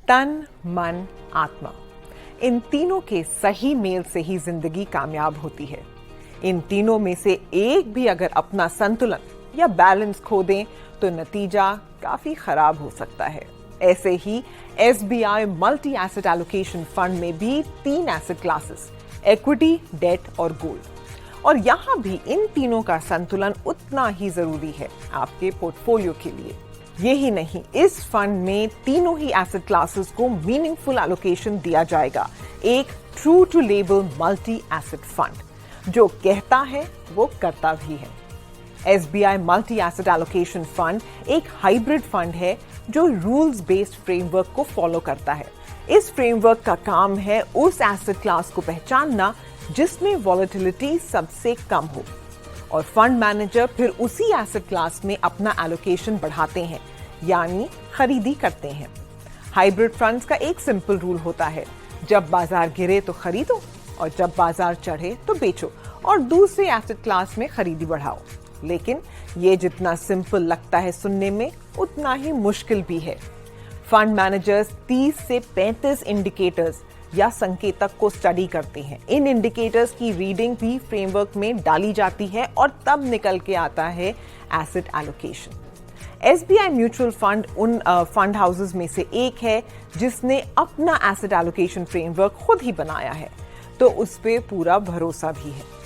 तन, मन, आत्मा, इन तीनों के सही मेल से ही जिंदगी कामयाब होती है। इन तीनों में से एक भी अगर अपना संतुलन या बैलेंस खो दें तो नतीजा काफी खराब हो सकता है। ऐसे ही SBI multi asset allocation fund में भी 3 एसेट क्लासेस, इक्विटी, डेट और गोल्ड, और यहां भी इन तीनों का संतुलन उतना ही जरूरी है आपके पोर्टफोलियो के लिए। यही नहीं, इस फंड में तीनों ही एसेट क्लासेस को मीनिंगफुल एलोकेशन दिया जाएगा। एक true to label multi asset fund जो कहता है वो करता भी है। SBI multi asset allocation fund एक हाइब्रिड फंड है जो रूल्स बेस्ड फ्रेमवर्क को फॉलो करता है। इस फ्रेमवर्क का काम है उस एसेट क्लास को पहचानना जिसमें वॉलेटिलिटी सबसे कम हो, और फंड मैनेजर फिर उसी एसेट क्लास में अपना एलोकेशन बढ़ाते हैं, यानी खरीदी करते हैं। हाइब्रिड फंड्स का एक सिंपल रूल होता है, जब बाजार गिरे तो खरीदो और जब बाजार चढ़े तो बेचो और दूसरे एसेट क्लास में खरीदी बढ़ाओ। लेकिन ये जितना सिंपल लगता है सुनने में, उतना ही मुश्किल भी है। फंड मैनेजर्स 30 से 35 इंडिकेटर्स या संकेतक को स्टडी करते हैं। इन इंडिकेटर्स की रीडिंग भी फ्रेमवर्क में डाली जाती है और तब निकल के आता है asset allocation. SBI mutual fund उन फंड हाउसेस में से एक है जिसने अपना एसेट एलोकेशन फ्रेमवर्क खुद ही बनाया है, तो उस पे पूरा भरोसा भी है।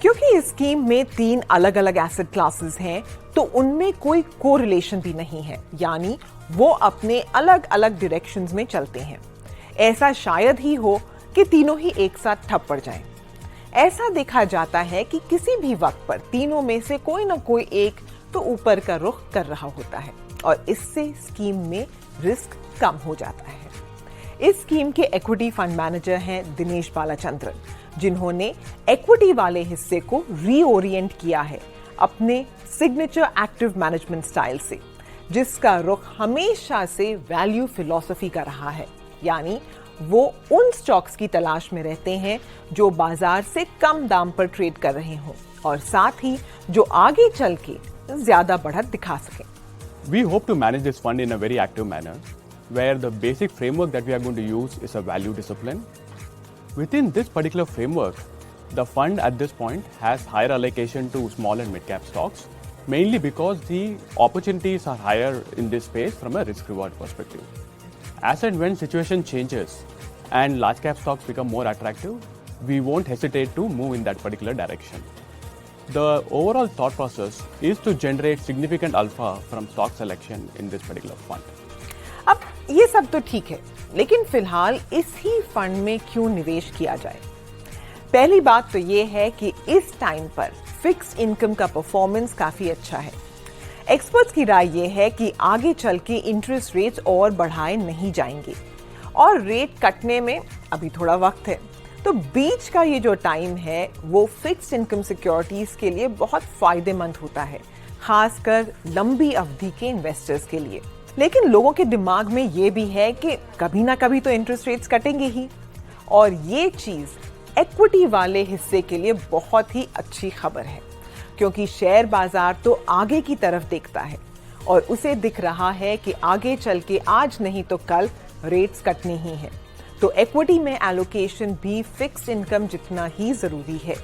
क्योंकि इस स्कीम में 3 अलग अलग एसेट क्लासेस हैं, तो उनमें कोई कोरिलेशन भी नहीं है, यानी वो अपने अलग अलग डायरेक्शंस में चलते हैं। ऐसा शायद ही हो कि तीनों ही एक साथ ठप पड़ जाएं। ऐसा देखा जाता है कि किसी भी वक्त पर तीनों में से कोई ना कोई एक तो ऊपर का रुख कर रहा होता है और इससे स्कीम में रिस्क कम हो जाता है। इस स्कीम के इक्विटी फंड मैनेजर हैं दिनेश बालाचंद्रन, जिन्होंने इक्विटी वाले हिस्से को रीओरिएंट किया है अपने सिग्नेचर एक्टिव मैनेजमेंट स्टाइल से, जिसका रुख हमेशा से वैल्यू फिलॉसफी का रहा है, यानी वो उन स्टॉक्स की तलाश में रहते हैं जो बाजार से कम दाम पर ट्रेड कर रहे हों और साथ ही जो आगे चल के ज्यादा बढ़त दिखा सकें। We hope to manage this fund in a very active manner, where the basic framework that we are going to use is a value discipline. Within this particular framework, the fund at this point has higher allocation to small and mid-cap stocks, mainly because the opportunities are higher in this space from a risk-reward perspective. As and when situation changes and large-cap stocks become more attractive, we won't hesitate to move in that particular direction. The overall thought process is to generate significant alpha from stock selection in this particular fund. अब ये सब तो ठीक है, लेकिन फिलहाल इस ही fund में क्यों निवेश किया जाए? पहली बात तो ये है कि इस टाइम पर फिक्स्ड इनकम का परफॉर्मेंस काफी अच्छा है। एक्सपर्ट्स की राय ये है कि आगे चल के इंटरेस्ट रेट्स और बढ़ाए नहीं जाएंगे और रेट कटने में अभी थोड़ा वक्त है, तो बीच का ये जो टाइम है वो फिक्स्ड इनकम सिक्योरिटीज के लिए बहुत फायदेमंद होता है, खासकर लंबी अवधि के इन्वेस्टर्स के लिए। लेकिन लोगों के दिमाग में ये भी है कि कभी ना कभी तो इंटरेस्ट रेट्स कटेंगे ही, और ये चीज इक्विटी वाले हिस्से के लिए बहुत ही अच्छी खबर है, क्योंकि शेयर बाजार तो आगे की तरफ देखता है और उसे दिख रहा है कि आगे चल के आज नहीं तो कल रेट्स कटने ही हैं, तो इक्विटी में एलोकेशन भी फिक्स्ड इनकम जितना ही जरूरी है।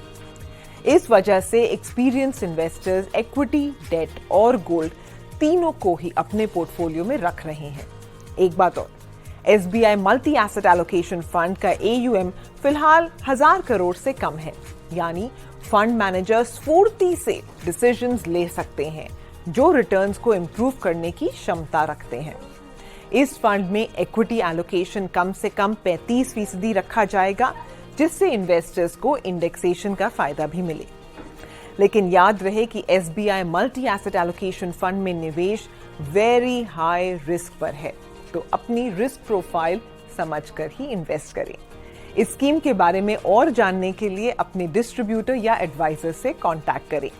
इस वजह से एक्सपीरियंस्ड इन्वेस्टर्स इक्विटी, डेट और गोल्ड तीनों को ही अपने पोर्टफोलियो में रख रहे हैं। एक बात और, SBI multi asset allocation fund का AUM फिलहाल 1000 करोड़ से कम है, यानी फंड मैनेजर्स फुर्ती से डिसीजंस ले सकते हैं जो रिटर्न्स को इंप्रूव करने की क्षमता रखते हैं। इस फंड में इक्विटी एलोकेशन कम से कम 35% रखा जाएगा, जिससे इन्वेस्टर्स को इंडेक्सेशन का फायदा भी मिले। लेकिन याद रहे कि SBI multi asset allocation fund में निवेश वेरी हाई रिस्क पर है, तो अपनी रिस्क प्रोफाइल समझकर ही इन्वेस्ट करें। इस स्कीम के बारे में और जानने के लिए अपने डिस्ट्रीब्यूटर या एडवाइजर से कांटेक्ट करें।